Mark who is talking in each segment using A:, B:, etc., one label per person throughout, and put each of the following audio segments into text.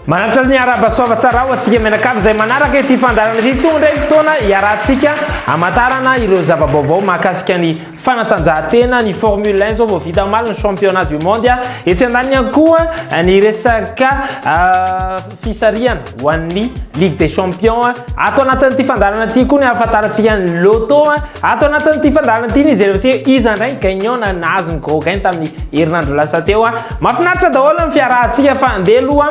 A: Manatra ny arabasova tsara ho atsika menakavy izay manaraka ity fandarana ity tonga indray fotoana iarahantsika amatarana ireo zava-baovao mahakasika ny fanatanjahantena ny Formule 1 zao vao vita maly ny championnat du monde etsy andaniny ihany koa ny resaka fisariana ho an'ny Ligue des Champions atao anatin'ity fandarana ity koa ny ahafantarantsika ny loto atao anatin'ity fandarana ity ny izy iza indray gagnant nahazo ny gros gain tamin'ny herinandro lasa teo mahafinaritra daholo ny fiarahantsika fa andeha aloha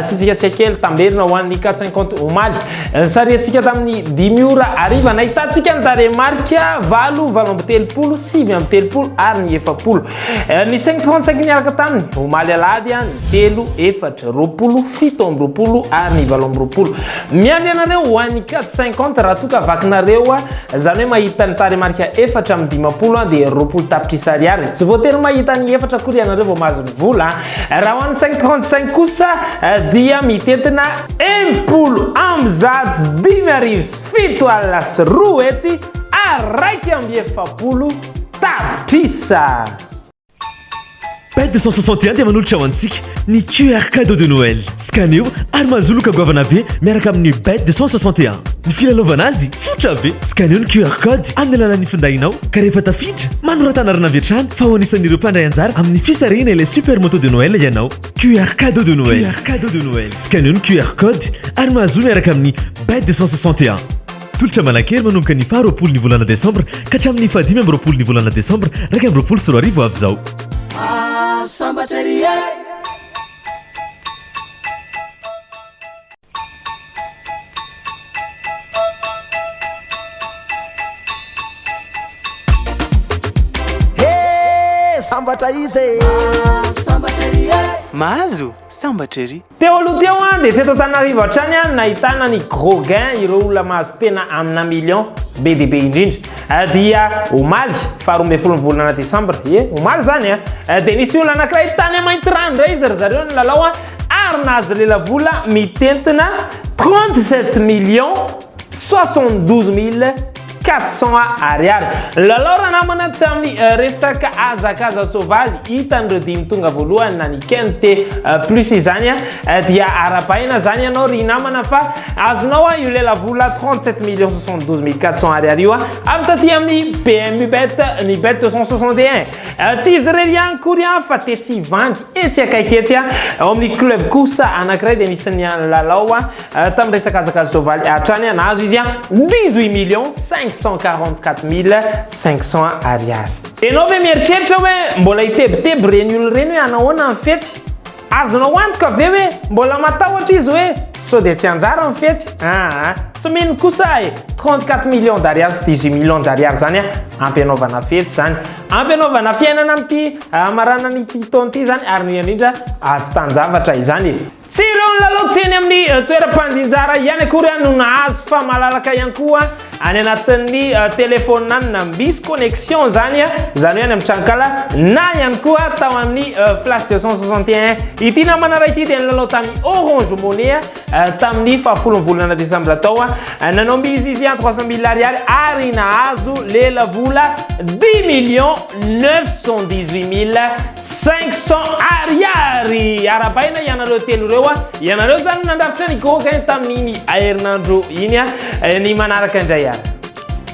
A: sitsika tsekely tamberina ho an'ny 450 omaly sarintsika tamin'ny 10 ora ariva nahitantsika ny taremarika 8 7 ary ny 7 ny 535 niaraka taminy omaly alady ny 3 4 20 7 ary ny 7 miandry anareo ho an'ny 450 raha toka vakinareo zany hoe mahita ny taremarika 4 amin'ny 10 dia 20 tapitrisa ariary tsy voatery mahita ny 4 akory ianareo vao mahazo ny vola raha ho an'ny 535 kosa dia mitentina 10 amzatsy 7 alina sy 2 etsy araiky amby 7 tapitrisa.
B: Bet 261 dia manolotra ho antsika ny QR cadeau de Noël. Scaneo ary mahazoloka goavana be miaraka amin'ny Bet 261. Ny filalaovana azy tsotra be. Scaneo ny QR code amin'ny alalan'ny findahinao ka rehefa tafiditra manoratana arina avy hatrany fa ho anisan'ireo mpandray anjara amin'ny fisarihana ilay super moto de Noël ianao. QR cadeau de Noël. QR cadeau de Noël. Scaneo ny QR code ary mahazo miaraka amin'ny Bet 261. Tolotra Malankely manomboka ny 20 ny volana Desambra ka hatramin'ny 15 ny volana Desambra 2024 avy izao.
C: Sambatra izy mahazo sambatra ery
A: teo aloha teo dia teto Antananarivo hatrany nahitana ny gros gain ireo olona mahazo tena amina million be dia be indrindra dia omaly faharoa ambin'ny folo ny volana Desambra omaly zany dia nisy olona anankiray tany mainty rano indray izy zareo ny lalao ary nahazo lela vola mitentina 37 millions 72 400 ariary lalao raha namana tamin'ny resaka azakaza tsovaly hitan'ireo dimy tonga voalohany na ny kente plus izany dia arapahina zany ianao ry namana fa azonao io lela vola 37 millions 72 400 ariary io avy taty amin'ny PMU bet ny bet 261 tsy izy rery ihany kory fa tetsy vangy etsy akaiky etsy ao amin'ny club kosa anankiray dia nisy ny lalao tamin'ny resaka azakaza tsovaly hatrany nahazo izy 18 millions 544 500 ariary. Enao ve mieritreritra hoe mbola hitebiteby reny olo reny hoe anahoana ny fety azonao antoka ve hoe mbola matahotra izy hoe sao dia tsy anjara ny fety tsy mino kosa 34 millions d'ariary sy 18 millions d'ariary zany ampianaovana fety zany ampianaovana fiainana amin'ity marana n'ity taona ity zany ary ny indrindra avy tanjavatra izany tsy ireo ny lalao teny amin'ny toeram-pandinjara ihany akory no nahazo fa malalaka ihany koa any anatin'ny telefônina any na misy connexion zany zany hoe any amin'ny trankala na ihany koa tao amin'ny flash 261 ity namana raha ity dia ny lalao tamin'ny Orange Money tamin'ny fahafolo ny volana Desambra tao nanao mizy izy 300 000 ariary ary nahazo lela vola 10 millions 918 500 ariary arabaina ianareo telo reo ianareo zany nandrafitra ny gros gain tamin'iny herinandro iny ny manaraka indray ary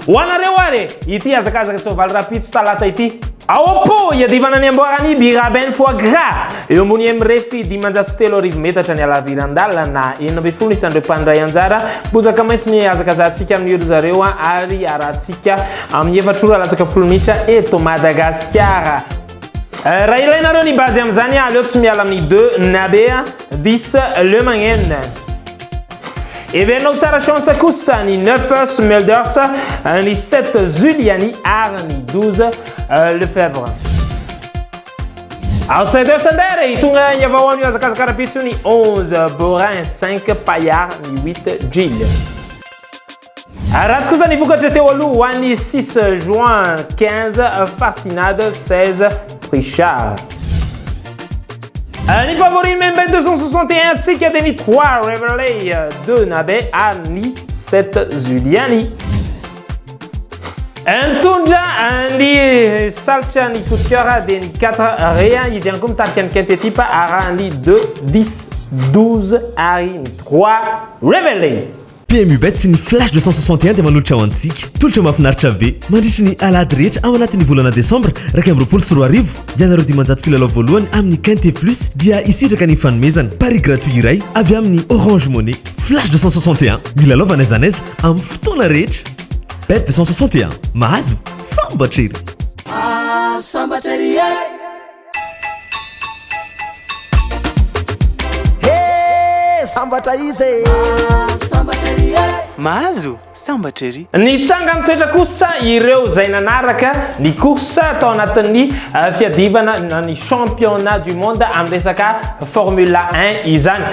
A: ho anareo ary ity azakazaka tsovaly rapito talata ity ao po iadivana ny amboarany biraben foie gras eo ambony am'refy 503 metatra ny alavirandala na 12 isandreo mpandray anjara bozaka maitso ny azakazantsika amin'ny olo zareo ary arahantsika amin'ny 4 ora latsaka 10 minitra eto Madagasikara. Raha ilainareo ny bazy amin'izany aleo tsy miala amin'ny 2 nabe 10 le magnene Evernao tsara chance kosa ny 9 Smulders ny 7 Zuliani ary ny 12 Lefebvre. Outsider Sandere itonga ny avahoany azakazaka rapitso ny 11 Borin 5 Payard ny 8 Gilles. Ratsy kosa nivokatra teo aloha ho an'ny 6 juin 15 Fascinade 16 Prichard. Ny favori membre 261 tsika dia ny 3 Reverlay 2 Nabe ary ny 7 Zuliani. Antondra ny saltra ny coup de cœur dia ny 4 Réa izy ihany koa mitarika ny quinte type ary ny 2 10 12 ary 3 révélé.
B: PMU Bet sy ny flash 261 dia manolotra ho antsika tolotra mahafinaritra be mandritry ny alady rehetra ao anatin'ny volana desambra 2024 ianareo dimanjato mpilalao voalohany amin'ny quinte plus dia isitraka ny fanomezana pari gratuit iray avy amin'ny Orange Money flash 261 milalao vanaiza naiza amin'ny fotoana rehetra Bet 261 mahazo sambatra ery
C: Sambatra ery sambatra izy mahazo sambatra ery
A: ny tsangany toetra kosa ireo zay nanaraka ny course tao anatin'ny fiadivana ny championnat du monde amin'ny resaka Formule 1 izany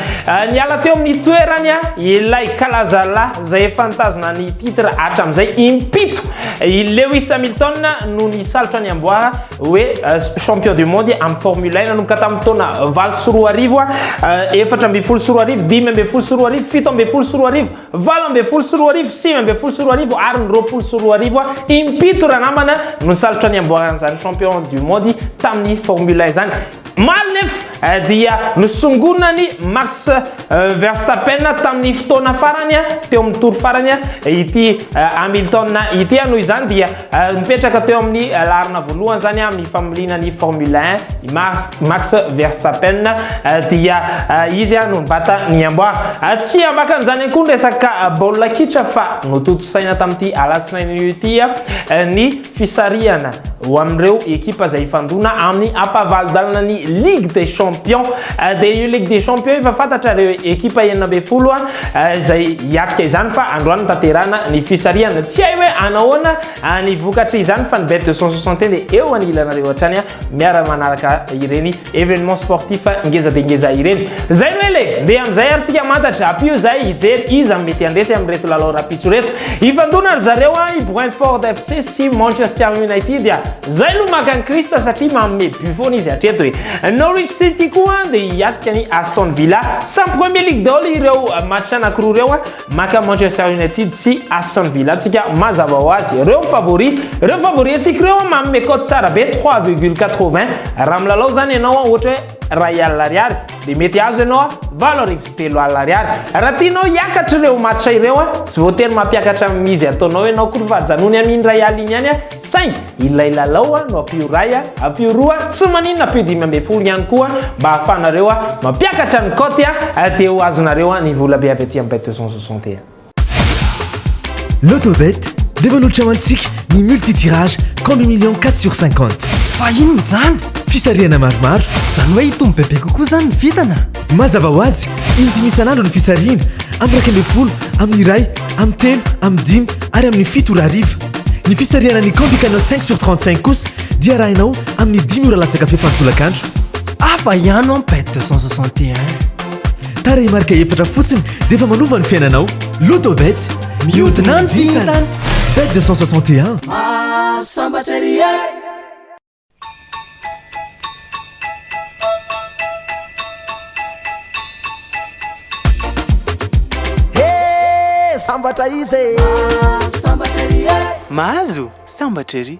A: niala teo amin'ny toerany ilay kalazala zay fantazona ny titre hatramizay impito Lewis Hamilton no nisalotra ny amboara hoe champion du monde amin'ny Formule 1 nanomboka tamin'ny taona 24 4 5 7 ary ny 24 impito raha namana no nisalotra ny amboaran'izany champion du monde tamin'ny Formule 1 zany Malnefa dia nisongonany Max Verstappen tamin'ny fotoana farany teo amin'ny tour farany ity Hamilton ity noho izany dia mipetraka teo amin'ny larina voalohany zany amin'ny famolinan'ny Formule 1 Max Verstappen dia izy no nibata ny amboara tsy ambakan'izany koa resaka baolina kitra fa nototosaina tamin'ity alatsinainy ity ny fisariana ho amin'ireo ekipa zay ifandona amin'ny ampavalodalana ny Ligue des Champions dia Ligue des Champions efa fantatra ireo ekipa 90 zay hiatrika izany fa androany tanterana ny fisariana tsy hay hoe anahoana ny vokatra izany fa ny Bet 261 dia eo anilanareo hatrany miara manaraka ireny événement sportif ngeza dia ngeza ireny zay mele dia amin'izay aritsika mantatra apio zay hijery izy mety andresy amin'reto lalao rapitso reto ifandona zareo i Brentford FC sy Manchester United dia zay lo maka ny Krista satria manome but foana izy hatreto hoe Norwich City koa dia hiatrika ny Aston Villa samy Premier League daholo ireo match anankiroa reo maka Manchester United sy Aston Villa atsika mazava ho azy ireo favori atsika reo manome cote tsara be 3,80 raha milalao zany ianao ohatra hoe Real Ariary dia mety azo ianao valorifice Ariary raha tianao hiakatra ireo match ireo tsy voatery mampiakatra mizy ataonao ianao koa fa janony aminy Real iny ihany saingy ilay lalao no apio ray apio roa tsy maninona apio 5 ihany koa mba ahafanareo mampiakatra ny cote dia ho azonareo ny vola be avy aty amin'ny Bet 261
B: Lotobet dia manolotra ho antsika ny multitirage combi million 4/50
C: fa ino zany
B: fisariana maromaro
C: zany hoe hitombo bebe kokoa zany ny vitana
B: mazava ho azy indimy isan'andro ny fisariana amin'ny 20 amin'ny iray amin'ny telo amin'ny dimy ary amin'ny fito ora hariva ny fisariana ny combi canal 5/35 kosa dia rahanao amin'ny 10 ora latsaka fefantolakandro
C: afa ihany ao Bet 261
B: tara marika efatra fotsiny dia efa manova ny fiainanao Lotobet
C: mihodina ny vitana
B: Bet 261
C: sambatra ery sambatra izy mahazo sambatra ery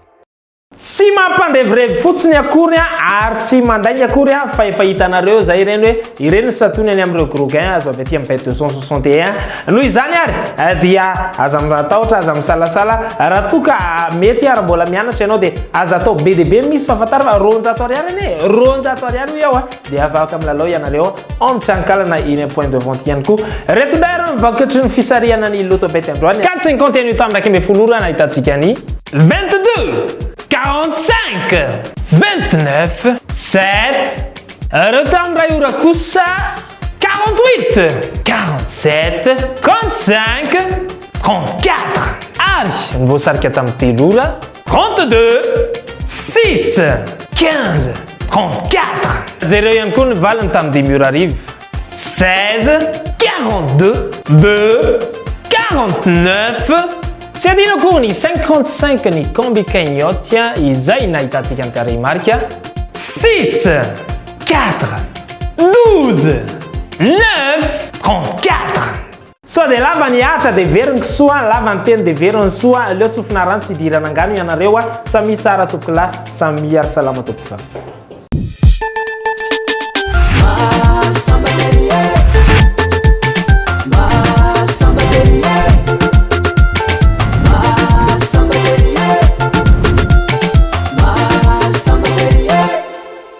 A: tsy mampandrevirevy fotsiny akory ary tsy mandaingy akory fa efa hitanareo zay ireny hoe ireny satony amin'ireo grogain azo avy aty amin'ny Bet 261 noho izany ary dia aza matahotra aza misalasala raha toka mety ary mbola mianatra ianao dia aza atao be dia be misy fahafatara fa 200 ariary ane 200 ariary io dia afaka milalao ianareo amitrankalana iny point de vente ihany koa reto ndray mivakatry ny fisariana ny Lotobet androany 450 minutes amin'ndraiky amby folo ora nahitantsika ny 22 45 29 7 retard ray ora kosa 48 47 35 34 ary nivoasarika tamin'ny telo ora 32 6 15 34 jereo ihany koa ny valiny tamin'ny 10 ora arivo 16 42 2 49 tsy adino koa ny 55 ny combi cagnotte izay nahitantsika ny tare marika 6 4 12 9 34 so dia lava ny ahatra dia veriny kisoa lava ny teny dia veriny soa leo tsofina rano tsy idirana angano ianareo samy tsara tokola samy miary salama tokofa